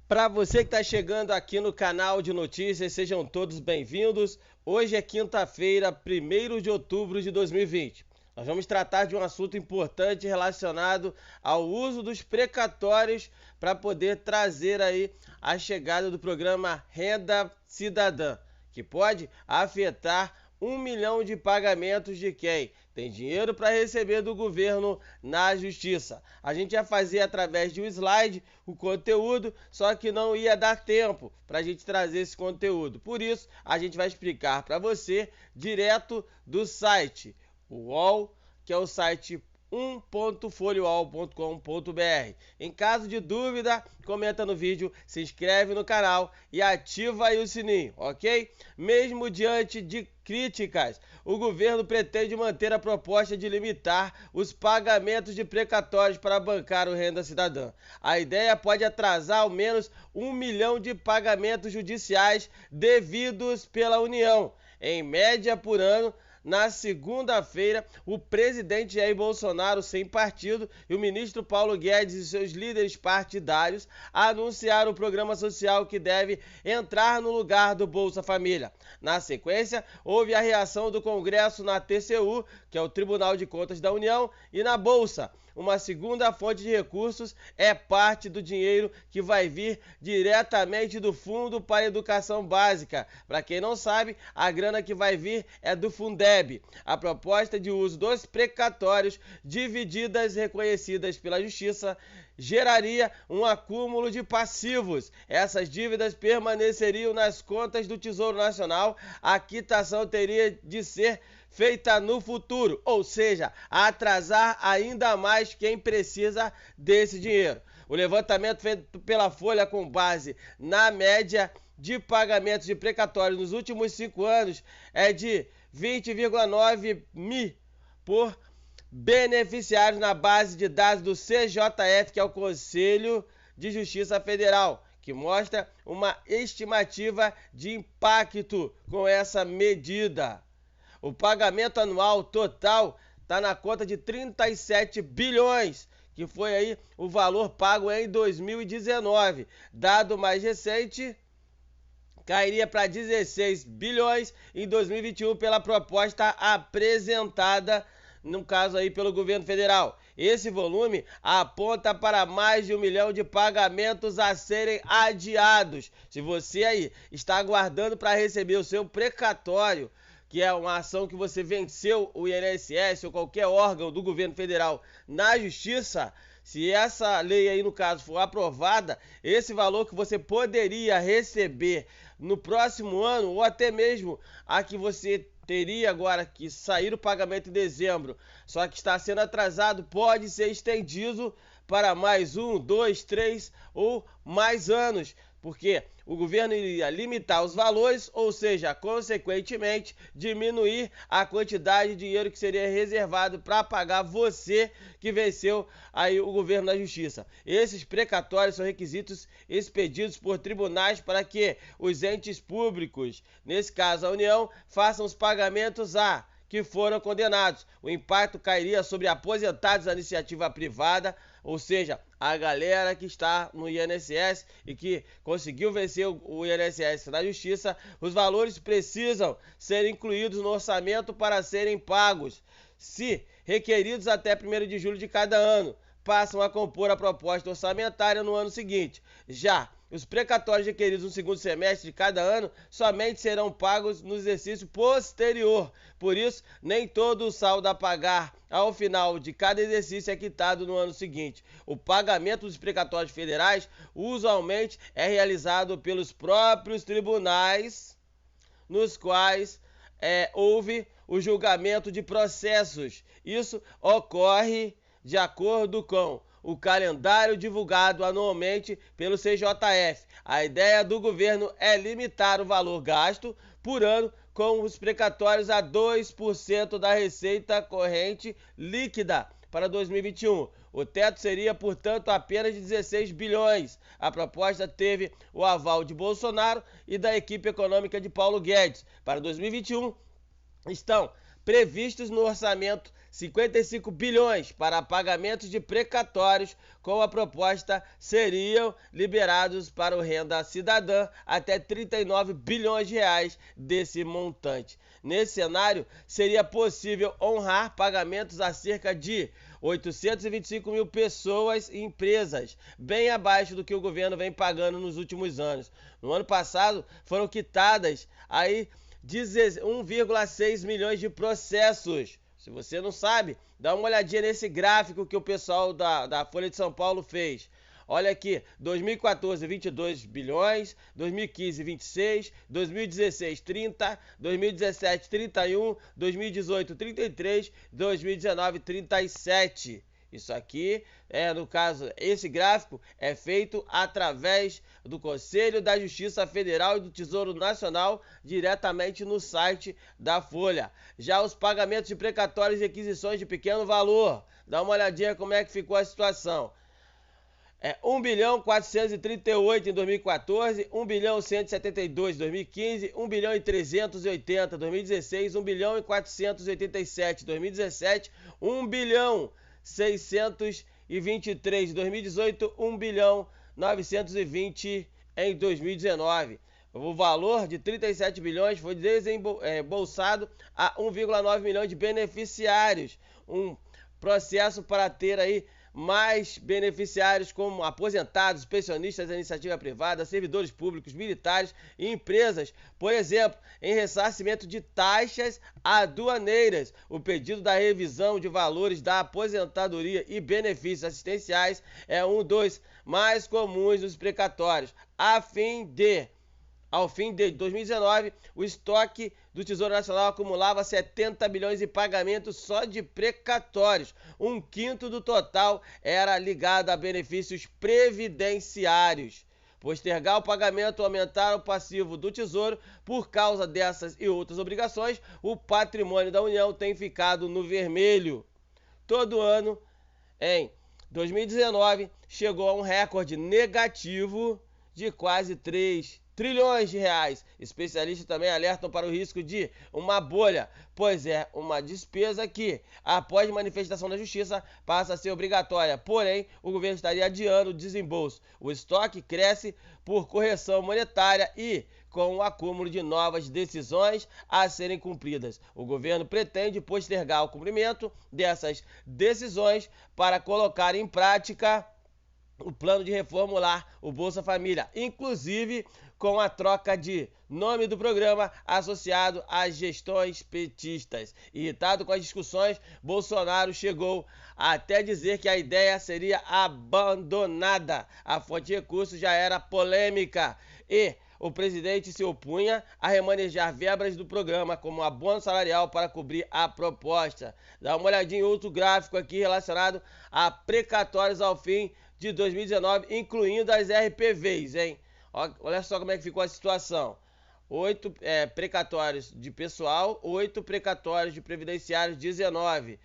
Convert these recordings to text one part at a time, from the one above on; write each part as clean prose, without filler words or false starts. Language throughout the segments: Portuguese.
Para você que está chegando aqui no canal de notícias, sejam todos bem-vindos. Hoje é quinta-feira, 1º de outubro de 2020. Nós vamos tratar de um assunto importante relacionado ao uso dos precatórios para poder trazer aí a chegada do programa Renda Cidadã, que pode afetar 1 milhão de pagamentos de quem tem dinheiro para receber do governo na justiça. A gente ia fazer através de um slide o conteúdo, só que não ia dar tempo para a gente trazer esse conteúdo. Por isso, a gente vai explicar para você direto do site, o UOL, que é o site 1.foliol.com.br. Em caso de dúvida, comenta no vídeo, se inscreve no canal e ativa aí o sininho, ok? Mesmo diante de críticas, o governo pretende manter a proposta de limitar os pagamentos de precatórios para bancar o Renda Cidadã. A ideia pode atrasar ao menos 1 milhão de pagamentos judiciais devidos pela União, em média por ano. Na segunda-feira, o presidente Jair Bolsonaro, sem partido, e o ministro Paulo Guedes e seus líderes partidários anunciaram o programa social que deve entrar no lugar do Bolsa Família. Na sequência, houve a reação do Congresso na TCU, que é o Tribunal de Contas da União, e na Bolsa. Uma segunda fonte de recursos é parte do dinheiro que vai vir diretamente do Fundo para a Educação Básica. Para quem não sabe, a grana que vai vir é do Fundeb. A proposta de uso dos precatórios, divididas reconhecidas pela Justiça, geraria um acúmulo de passivos. Essas dívidas permaneceriam nas contas do Tesouro Nacional. A quitação teria de ser feita no futuro, ou seja, atrasar ainda mais quem precisa desse dinheiro. O levantamento feito pela Folha com base na média de pagamentos de precatórios nos últimos 5 anos é de 20,9 mil por beneficiários na base de dados do CJF, que é o Conselho de Justiça Federal, que mostra uma estimativa de impacto com essa medida. O pagamento anual total está na conta de 37 bilhões, que foi aí o valor pago em 2019. Dado mais recente, cairia para 16 bilhões em 2021 pela proposta apresentada, no caso aí pelo governo federal. Esse volume aponta para mais de 1 milhão de pagamentos a serem adiados. Se você aí está aguardando para receber o seu precatório, que é uma ação que você venceu o INSS ou qualquer órgão do governo federal na justiça, se essa lei aí, no caso, for aprovada, esse valor que você poderia receber no próximo ano, ou até mesmo a que você teria agora que sair o pagamento em dezembro, só que está sendo atrasado, pode ser estendido para mais 1, 2, 3 ou mais anos, porque o governo iria limitar os valores, ou seja, consequentemente, diminuir a quantidade de dinheiro que seria reservado para pagar você que venceu aí o governo na justiça. Esses precatórios são requisitos expedidos por tribunais para que os entes públicos, nesse caso a União, façam os pagamentos que foram condenados. O impacto cairia sobre aposentados da iniciativa privada, ou seja, a galera que está no INSS e que conseguiu vencer o INSS na justiça. Os valores precisam ser incluídos no orçamento para serem pagos, se requeridos até 1º de julho de cada ano. Passam a compor a proposta orçamentária no ano seguinte. Já os precatórios requeridos no segundo semestre de cada ano somente serão pagos no exercício posterior. Por isso, nem todo o saldo a pagar ao final de cada exercício é quitado no ano seguinte. O pagamento dos precatórios federais usualmente é realizado pelos próprios tribunais, nos quais houve o julgamento de processos. Isso ocorre de acordo com o calendário divulgado anualmente pelo CJF. A ideia do governo é limitar o valor gasto por ano com os precatórios a 2% da receita corrente líquida para 2021. O teto seria, portanto, apenas de 16 bilhões. A proposta teve o aval de Bolsonaro e da equipe econômica de Paulo Guedes. Para 2021, estão previstos no orçamento 55 bilhões para pagamentos de precatórios. Com a proposta, seriam liberados para o Renda Cidadã até 39 bilhões de reais desse montante. Nesse cenário, seria possível honrar pagamentos a cerca de 825 mil pessoas e empresas, bem abaixo do que o governo vem pagando nos últimos anos. No ano passado, foram quitadas aí 1,6 milhões de processos. Se você não sabe, dá uma olhadinha nesse gráfico que o pessoal da Folha de São Paulo fez. Olha aqui, 2014, 22 bilhões, 2015, 26, 2016, 30, 2017, 31, 2018, 33, 2019, 37. Isso aqui, no caso, esse gráfico é feito através do Conselho da Justiça Federal e do Tesouro Nacional, diretamente no site da Folha. Já os pagamentos de precatórios e requisições de pequeno valor, dá uma olhadinha como é que ficou a situação. 1 bilhão 438 em 2014, 1 bilhão 172 em 2015, 1 bilhão e 380 em 2016, 1 bilhão e 487 em 2017, 1 bilhão 623 em 2018, 1 bilhão 920 em 2019. O valor de 37 bilhões foi desembolsado a 1,9 milhão de beneficiários. Um processo para ter aí mais beneficiários como aposentados, pensionistas da iniciativa privada, servidores públicos, militares e empresas, por exemplo, em ressarcimento de taxas aduaneiras. O pedido da revisão de valores da aposentadoria e benefícios assistenciais é um dos mais comuns dos precatórios. Ao fim de 2019, o estoque do Tesouro Nacional acumulava 70 bilhões em pagamentos só de precatórios. Um quinto do total era ligado a benefícios previdenciários. Postergar o pagamento ou aumentar o passivo do Tesouro por causa dessas e outras obrigações, o patrimônio da União tem ficado no vermelho. Todo ano, em 2019, chegou a um recorde negativo de quase 3 trilhões de reais. Especialistas também alertam para o risco de uma bolha, pois é uma despesa que, após manifestação da Justiça, passa a ser obrigatória. Porém, o governo estaria adiando o desembolso. O estoque cresce por correção monetária e com o acúmulo de novas decisões a serem cumpridas. O governo pretende postergar o cumprimento dessas decisões para colocar em prática o plano de reformular o Bolsa Família, inclusive com a troca de nome do programa associado às gestões petistas. Irritado com as discussões, Bolsonaro chegou até dizer que a ideia seria abandonada. A fonte de recursos já era polêmica e o presidente se opunha a remanejar verbas do programa como abono salarial para cobrir a proposta. Dá uma olhadinha em outro gráfico aqui relacionado a precatórios ao fim de 2019, incluindo as RPVs, hein? Olha só como é que ficou a situação. 8 precatórios de pessoal, 8 precatórios de previdenciários, 19.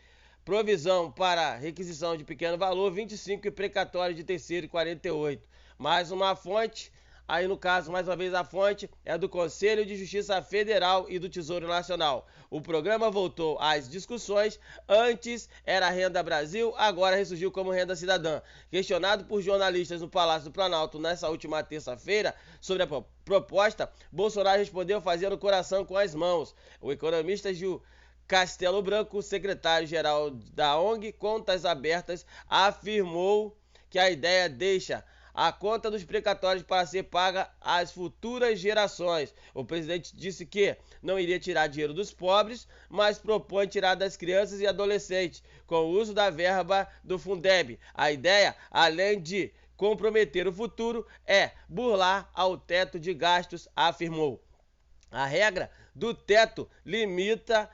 Provisão para requisição de pequeno valor, 25 e precatório de terceiro, 48. Mais uma fonte. Aí, no caso, mais uma vez, a fonte é do Conselho de Justiça Federal e do Tesouro Nacional. O programa voltou às discussões. Antes era Renda Brasil, agora ressurgiu como Renda Cidadã. Questionado por jornalistas no Palácio do Planalto nessa última terça-feira sobre a proposta, Bolsonaro respondeu fazendo coração com as mãos. O economista Gil Castelo Branco, secretário-geral da ONG Contas Abertas, afirmou que a ideia deixa a conta dos precatórios para ser paga às futuras gerações. O presidente disse que não iria tirar dinheiro dos pobres, mas propõe tirar das crianças e adolescentes com o uso da verba do Fundeb. A ideia, além de comprometer o futuro, é burlar ao teto de gastos, afirmou. A regra do teto limita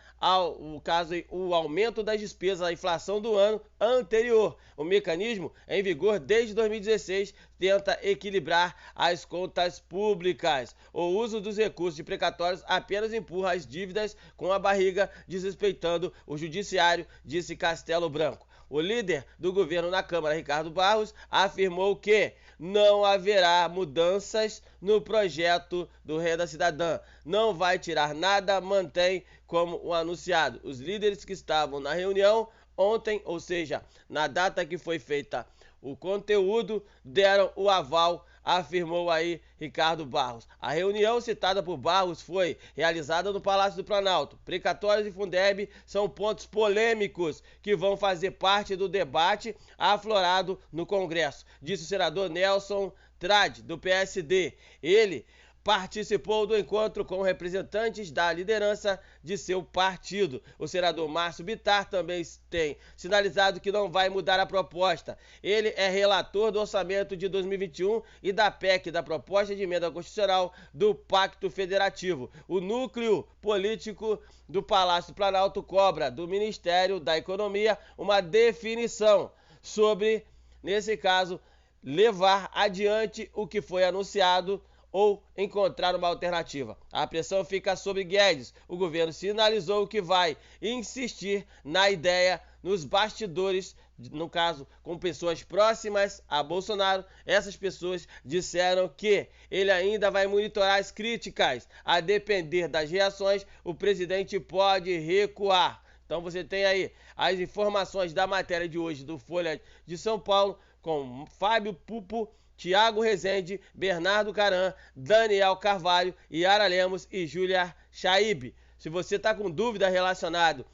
o aumento das despesas à inflação do ano anterior. O mecanismo, em vigor desde 2016, tenta equilibrar as contas públicas. O uso dos recursos de precatórios apenas empurra as dívidas com a barriga, desrespeitando o judiciário, disse Castelo Branco. O líder do governo na Câmara, Ricardo Barros, afirmou que não haverá mudanças no projeto do Renda Cidadã. Não vai tirar nada, mantém como o anunciado. Os líderes que estavam na reunião ontem, ou seja, na data que foi feita o conteúdo, deram o aval, afirmou aí Ricardo Barros. A reunião citada por Barros foi realizada no Palácio do Planalto. Precatórios e Fundeb são pontos polêmicos que vão fazer parte do debate aflorado no Congresso, disse o senador Nelson Trade, do PSD. Ele participou do encontro com representantes da liderança de seu partido. O senador Márcio Bittar também tem sinalizado que não vai mudar a proposta. Ele é relator do orçamento de 2021 e da PEC, da proposta de emenda constitucional do Pacto Federativo. O núcleo político do Palácio do Planalto cobra do Ministério da Economia uma definição sobre, nesse caso, levar adiante o que foi anunciado ou encontrar uma alternativa. A pressão fica sobre Guedes. O governo sinalizou que vai insistir na ideia nos bastidores, no caso, com pessoas próximas a Bolsonaro. Essas pessoas disseram que ele ainda vai monitorar as críticas. A depender das reações, o presidente pode recuar. Então você tem aí as informações da matéria de hoje do Folha de São Paulo com Fábio Pupo, Tiago Rezende, Bernardo Caran, Daniel Carvalho, Yara Lemos e Júlia Chaib. Se você está com dúvida relacionado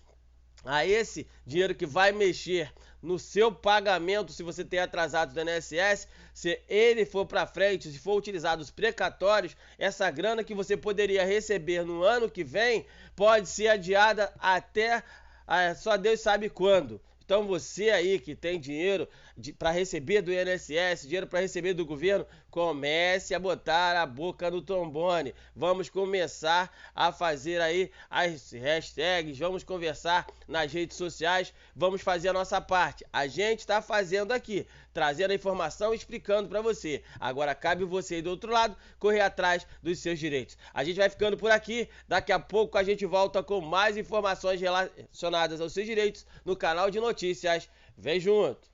a esse dinheiro que vai mexer no seu pagamento, se você tem atrasado do INSS, se ele for para frente, se for utilizado os precatórios, essa grana que você poderia receber no ano que vem pode ser adiada até só Deus sabe quando. Então você aí que tem dinheiro para receber do INSS, dinheiro para receber do governo, comece a botar a boca no trombone. Vamos começar a fazer aí as hashtags, vamos conversar nas redes sociais, vamos fazer a nossa parte. A gente está fazendo aqui, trazendo a informação e explicando para você. Agora cabe você aí do outro lado correr atrás dos seus direitos. A gente vai ficando por aqui, daqui a pouco a gente volta com mais informações relacionadas aos seus direitos no canal de notícias. Vem junto!